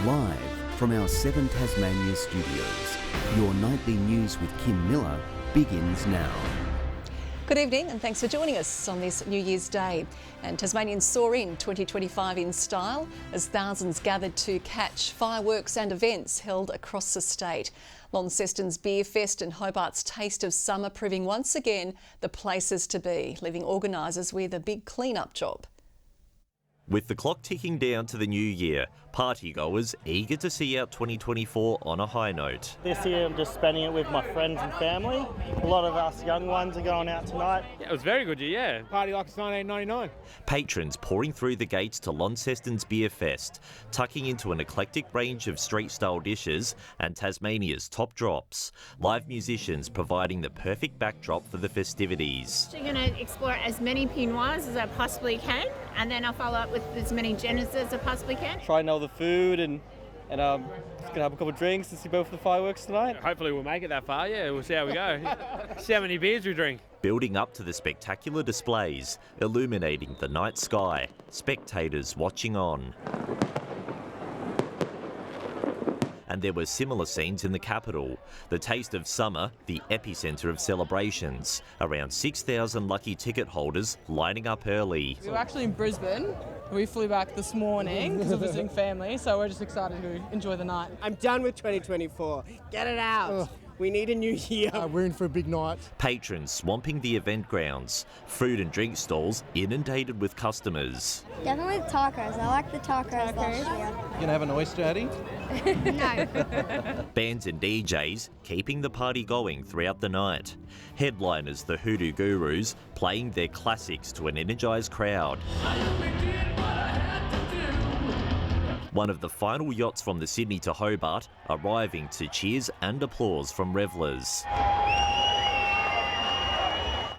Live from our 7 Tasmania studios, your nightly news with Kim Miller begins now. Good evening and thanks for joining us on this New Year's Day. And Tasmanians soar in 2025 in style as thousands gathered to catch fireworks and events held across the state. Launceston's Beer Fest and Hobart's Taste of Summer proving once again the places to be, leaving organisers with a big clean-up job. With the clock ticking down to the new year, partygoers eager to see out 2024 on a high note. This year I'm just spending it with my friends and family. A lot of us young ones are going out tonight. Yeah, it was a very good year, yeah. Party like it's 1999. Patrons pouring through the gates to Launceston's Beer Fest, tucking into an eclectic range of street-style dishes and Tasmania's top drops. Live musicians providing the perfect backdrop for the festivities. I'm going to explore as many Pinots as I possibly can, and then I'll follow up with as many Genesis as I possibly can. Try and know the food and just gonna have a couple of drinks and see both of the fireworks tonight. Hopefully we'll make it that far, yeah, we'll see how we go. See how many beers we drink. Building up to the spectacular displays, illuminating the night sky, spectators watching on. And there were similar scenes in the capital. The Taste of Summer, the epicentre of celebrations. Around 6,000 lucky ticket holders lining up early. We were actually in Brisbane. We flew back this morning because we're visiting family, so we're just excited to enjoy the night. I'm done with 2024. Get it out. Ugh. We need a new year. We're in for a big night. Patrons swamping the event grounds. Food and drink stalls inundated with customers. Definitely the tacos. I like the tacos last year. You gonna have an oyster, Hattie? No. Bands and DJs keeping the party going throughout the night. Headliners, the Hoodoo Gurus, playing their classics to an energised crowd. One of the final yachts from the Sydney to Hobart arriving to cheers and applause from revellers.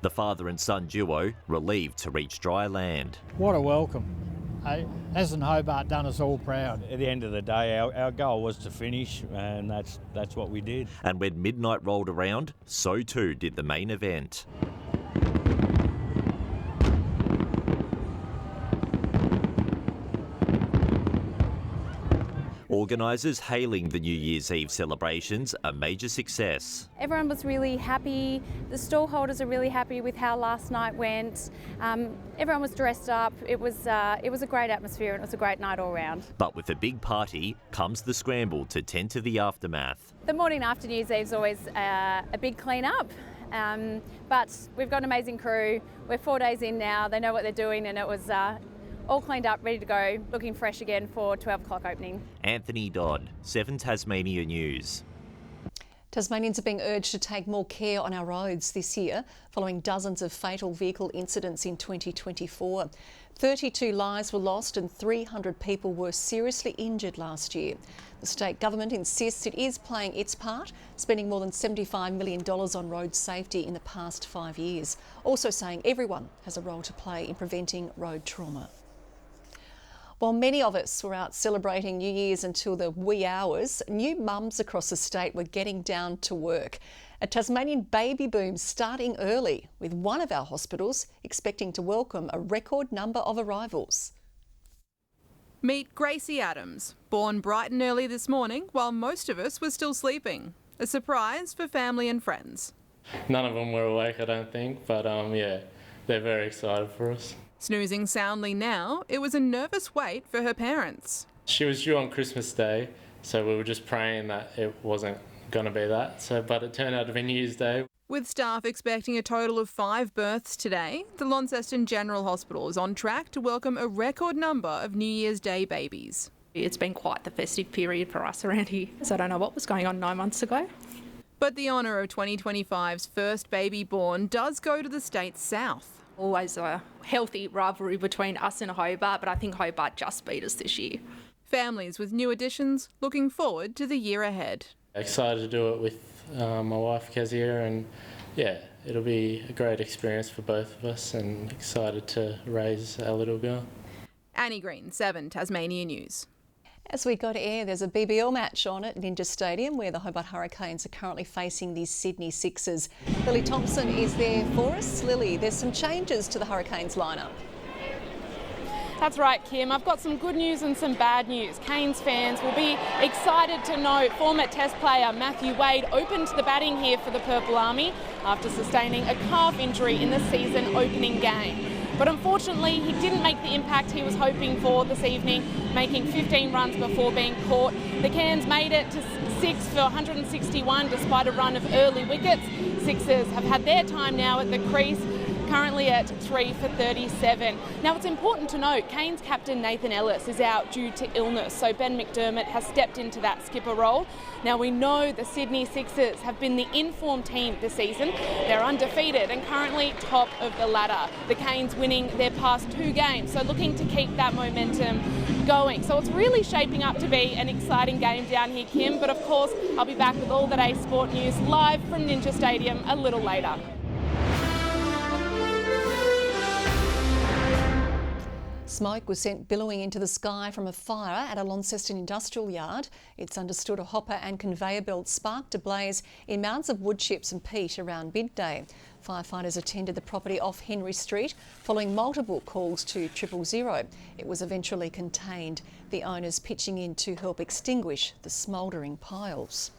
The father and son duo relieved to reach dry land. What a welcome. Hasn't Hobart done us all proud? At the end of the day, our goal was to finish, and that's what we did. And when midnight rolled around, so too did the main event. Organisers hailing the New Year's Eve celebrations a major success. Everyone was really happy. The stall holders are really happy with how last night went. Everyone was dressed up. It was a great atmosphere and it was a great night all round. But with a big party comes the scramble to tend to the aftermath. The morning after New Year's Eve is always a big clean up. But we've got an amazing crew. We're 4 days in now. They know what they're doing, and it was all cleaned up, ready to go, looking fresh again for 12 o'clock opening. Anthony Dodd, 7 Tasmania News. Tasmanians are being urged to take more care on our roads this year, following dozens of fatal vehicle incidents in 2024. 32 lives were lost and 300 people were seriously injured last year. The state government insists it is playing its part, spending more than $75 million on road safety in the past 5 years, also saying everyone has a role to play in preventing road trauma. While many of us were out celebrating New Year's until the wee hours, new mums across the state were getting down to work. A Tasmanian baby boom starting early, with one of our hospitals expecting to welcome a record number of arrivals. Meet Gracie Adams, born bright and early this morning while most of us were still sleeping. A surprise for family and friends. None of them were awake, I don't think, but yeah, they're very excited for us. Snoozing soundly now, it was a nervous wait for her parents. She was due on Christmas Day, so we were just praying that it wasn't going to be that. But it turned out to be New Year's Day. With staff expecting a total of 5 births today, the Launceston General Hospital is on track to welcome a record number of New Year's Day babies. It's been quite the festive period for us around here, so I don't know what was going on 9 months ago. But the honour of 2025's first baby born does go to the state's south. Always a healthy rivalry between us and Hobart, but I think Hobart just beat us this year. Families with new additions looking forward to the year ahead. Excited to do it with my wife Kezia, and yeah, it'll be a great experience for both of us, and excited to raise our little girl. Annie Green, 7 Tasmania News. As we go to air, there's a BBL match on at Ninja Stadium where the Hobart Hurricanes are currently facing the Sydney Sixers. Lily Thompson is there for us. Lily, there's some changes to the Hurricanes lineup. That's right, Kim. I've got some good news and some bad news. Canes fans will be excited to know former Test player Matthew Wade opened the batting here for the Purple Army after sustaining a calf injury in the season opening game. But unfortunately, he didn't make the impact he was hoping for this evening, making 15 runs before being caught. The Cairns made it to 6 for 161 despite a run of early wickets. Sixers have had their time now at the crease, currently at 3 for 37. Now it's important to note Canes captain Nathan Ellis is out due to illness, so Ben McDermott has stepped into that skipper role. Now we know the Sydney Sixers have been the in-form team this season. They're undefeated and currently top of the ladder. The Canes winning their past 2 games, so looking to keep that momentum going. So it's really shaping up to be an exciting game down here, Kim, but of course I'll be back with all the day's sport news live from Ninja Stadium a little later. Smoke was sent billowing into the sky from a fire at a Launceston industrial yard. It's understood a hopper and conveyor belt sparked a blaze in mounds of wood chips and peat around midday. Firefighters attended the property off Henry Street following multiple calls to 000. It was eventually contained, the owners pitching in to help extinguish the smouldering piles.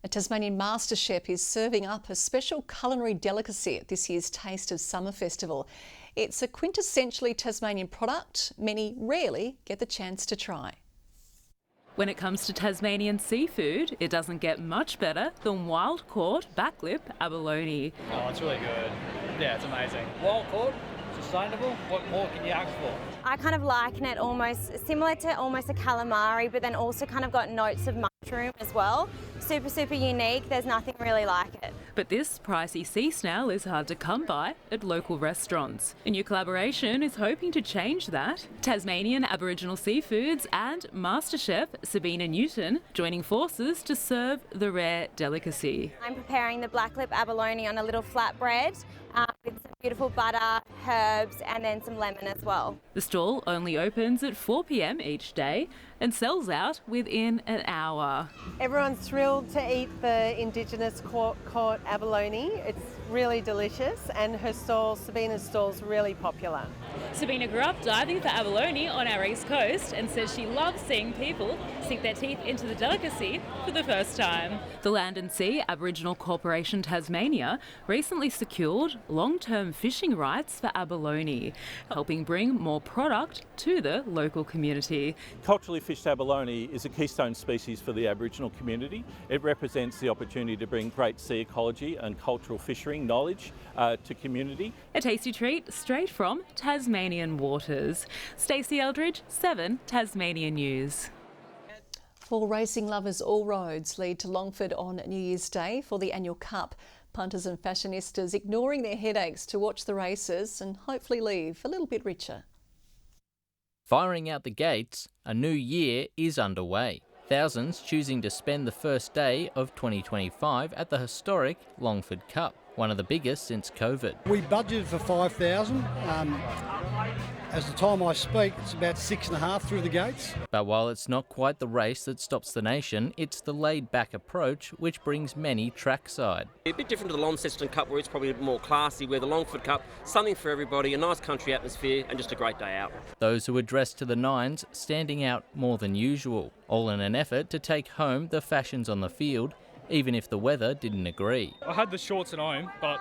A Tasmanian master chef is serving up a special culinary delicacy at this year's Taste of Summer Festival. It's a quintessentially Tasmanian product many rarely get the chance to try. When it comes to Tasmanian seafood, it doesn't get much better than wild-caught backlip abalone. Oh, it's really good. Yeah, it's amazing. Wild-caught, sustainable, what more can you ask for? I kind of liken it almost similar to almost a calamari, but then also kind of got notes of mushroom as well. Super, super unique. There's nothing really like it. But this pricey sea snail is hard to come by at local restaurants. A new collaboration is hoping to change that. Tasmanian Aboriginal Seafoods and Master Chef Sabina Newton joining forces to serve the rare delicacy. I'm preparing the backlip abalone on a little flatbread with some beautiful butter, herbs and then some lemon as well. The stall only opens at 4 p.m. each day and sells out within an hour. Everyone's thrilled to eat the Indigenous caught abalone. It's really delicious and her stall, Sabina's stall, is really popular. Sabina grew up diving for abalone on our east coast and says she loves seeing people sink their teeth into the delicacy for the first time. The Land and Sea Aboriginal Corporation Tasmania recently secured long-term fishing rights for abalone, helping bring more product to the local community. Culturally fished abalone is a keystone species for the Aboriginal community. It represents the opportunity to bring great sea ecology and cultural fishing knowledge to community. A tasty treat straight from Tasmanian waters. Stacey Eldridge, 7 Tasmania News. For racing lovers, all roads lead to Longford on New Year's Day for the annual Cup. Punters and fashionistas ignoring their headaches to watch the races and hopefully leave a little bit richer. Firing out the gates, a new year is underway. Thousands choosing to spend the first day of 2025 at the historic Longford Cup, one of the biggest since COVID. We budgeted for 5,000. As the time I speak, it's about 6.5 through the gates. But while it's not quite the race that stops the nation, it's the laid-back approach which brings many trackside. A bit different to the Launceston Cup, where it's probably a bit more classy, where the Longford Cup, something for everybody, a nice country atmosphere and just a great day out. Those who are dressed to the nines standing out more than usual, all in an effort to take home the fashions on the field, even if the weather didn't agree. I had the shorts at home, but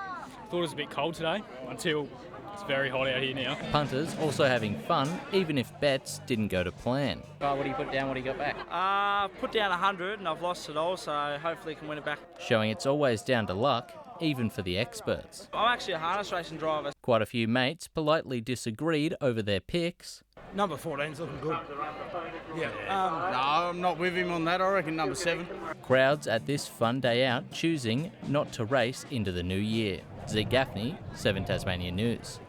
thought it was a bit cold today until it's very hot out here now. Punters also having fun, even if bets didn't go to plan. What do you put down, what do you got back? Put down 100 and I've lost it all, so hopefully I can win it back. Showing it's always down to luck, even for the experts. I'm actually a harness racing driver. Quite a few mates politely disagreed over their picks. Number 14's looking good. Yeah. No, I'm not with him on that. I reckon number 7. Crowds at this fun day out choosing not to race into the new year. Zeke Gaffney, 7 Tasmania News.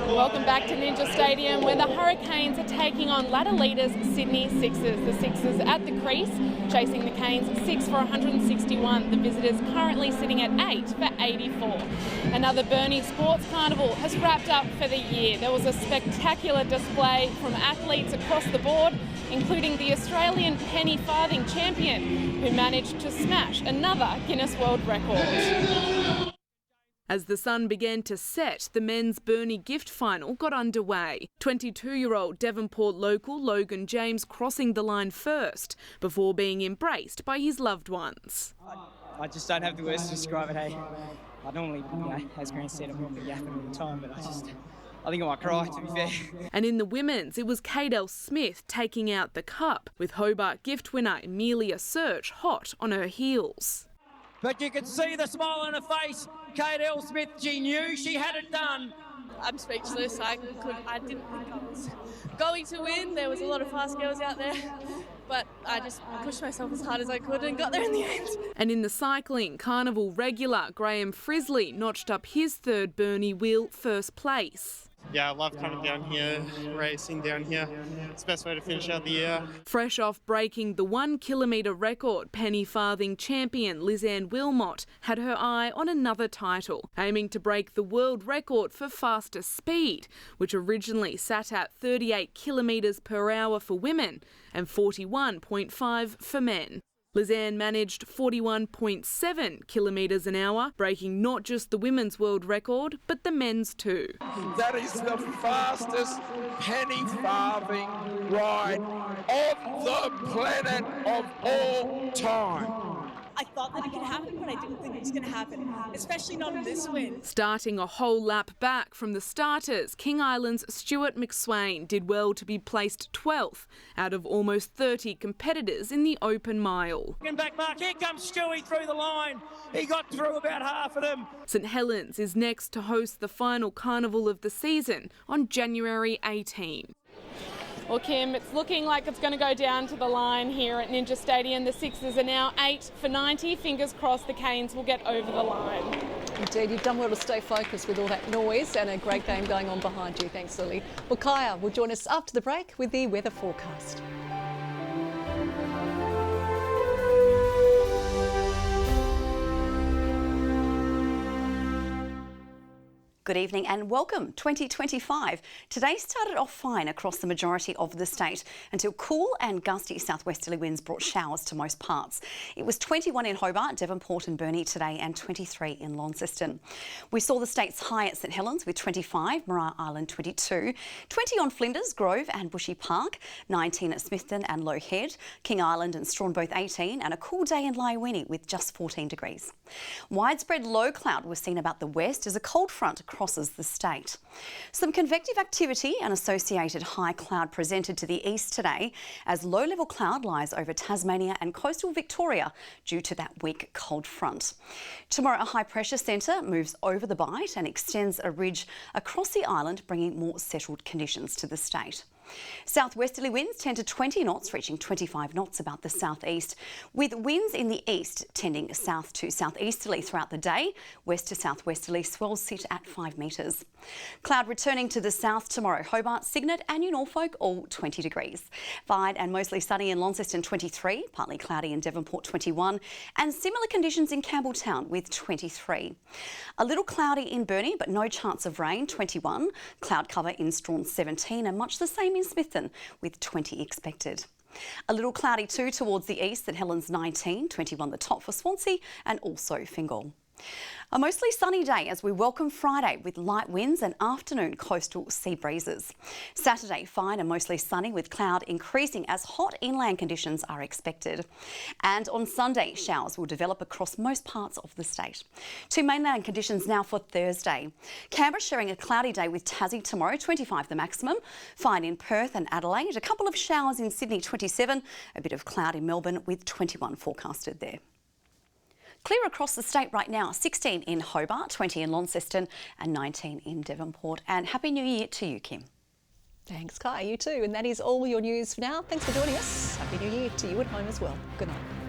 Welcome back to Ninja Stadium, where the Hurricanes are taking on ladder leaders Sydney Sixers. The Sixers at the crease, chasing the Canes 6 for 161. The visitors currently sitting at 8 for 84. Another Burnie Sports Carnival has wrapped up for the year. There was a spectacular display from athletes across the board. including the Australian penny farthing champion, who managed to smash another Guinness World Record. As the sun began to set, the men's Burnie gift final got underway. 22-year-old Devonport local Logan James crossing the line first before being embraced by his loved ones. I just don't have the words to describe it, hey. I normally, as Grant said, I'm normally yapping all the time, but I think I might cry, to be fair. And in the women's, it was Kate L. Smith taking out the cup, with Hobart gift winner Amelia Search hot on her heels. But you could see the smile on her face. Kate L. Smith, she knew she had it done. I'm speechless. I didn't think I was going to win. There was a lot of fast girls out there, but I just pushed myself as hard as I could and got there in the end. And in the cycling, Carnival regular Graham Frisley notched up his third Burnie wheel first place. Yeah, I love coming down here, racing down here. It's the best way to finish out the year. Fresh off breaking the 1 kilometre record, penny farthing champion Lizanne Wilmot had her eye on another title, aiming to break the world record for fastest speed, which originally sat at 38 kilometres per hour for women and 41.5 for men. Lizanne managed 41.7 kilometres an hour, breaking not just the women's world record, but the men's too. That is the fastest penny farthing ride on the planet of all time. I thought that it could happen, but I didn't think it was going to happen, especially not in this win. Starting a whole lap back from the starters, King Island's Stuart McSwain did well to be placed 12th out of almost 30 competitors in the open mile. Back mark, here comes Stewie through the line. He got through about half of them. St Helens is next to host the final carnival of the season on January 18. Well, Kim, it's looking like it's going to go down to the line here at Ninja Stadium. The Sixers are now 8 for 90. Fingers crossed the Canes will get over the line. Indeed, you've done well to stay focused with all that noise and a great game going on behind you. Thanks, Lily. Well, Kaya will join us after the break with the weather forecast. Good evening and welcome 2025. Today started off fine across the majority of the state until cool and gusty southwesterly winds brought showers to most parts. It was 21 in Hobart, Devonport and Burnie today and 23 in Launceston. We saw the state's high at St Helens with 25, Maria Island 22, 20 on Flinders, Grove and Bushy Park, 19 at Smithton and Low Head, King Island and Strawn both 18 and a cool day in Lyowini with just 14 degrees. Widespread low cloud was seen about the west as a cold front crosses the state. Some convective activity and associated high cloud presented to the east today as low-level cloud lies over Tasmania and coastal Victoria due to that weak cold front. Tomorrow, a high-pressure centre moves over the Bight and extends a ridge across the island, bringing more settled conditions to the state. Southwesterly winds 10 to 20 knots, reaching 25 knots about the southeast, with winds in the east tending south to southeasterly throughout the day. West to southwesterly swells sit at 5 metres. Cloud returning to the south tomorrow. Hobart, Cygnet and New Norfolk all 20 degrees. Fine and mostly sunny in Launceston 23, partly cloudy in Devonport 21 and similar conditions in Campbelltown with 23. A little cloudy in Burnie but no chance of rain 21. Cloud cover in Strawn 17 and much the same in Smithton with 20 expected. A little cloudy too towards the east at Helens 19, 21 the top for Swansea and also Fingal. A mostly sunny day as we welcome Friday with light winds and afternoon coastal sea breezes. Saturday fine and mostly sunny with cloud increasing as hot inland conditions are expected. And on Sunday showers will develop across most parts of the state. To mainland conditions now for Thursday. Canberra sharing a cloudy day with Tassie tomorrow, 25 the maximum. Fine in Perth and Adelaide. A couple of showers in Sydney 27. A bit of cloud in Melbourne with 21 forecasted there. Clear across the state right now, 16 in Hobart, 20 in Launceston and 19 in Devonport. And Happy New Year to you, Kim. Thanks, Kai. You too. And that is all your news for now. Thanks for joining us. Happy New Year to you at home as well. Good night.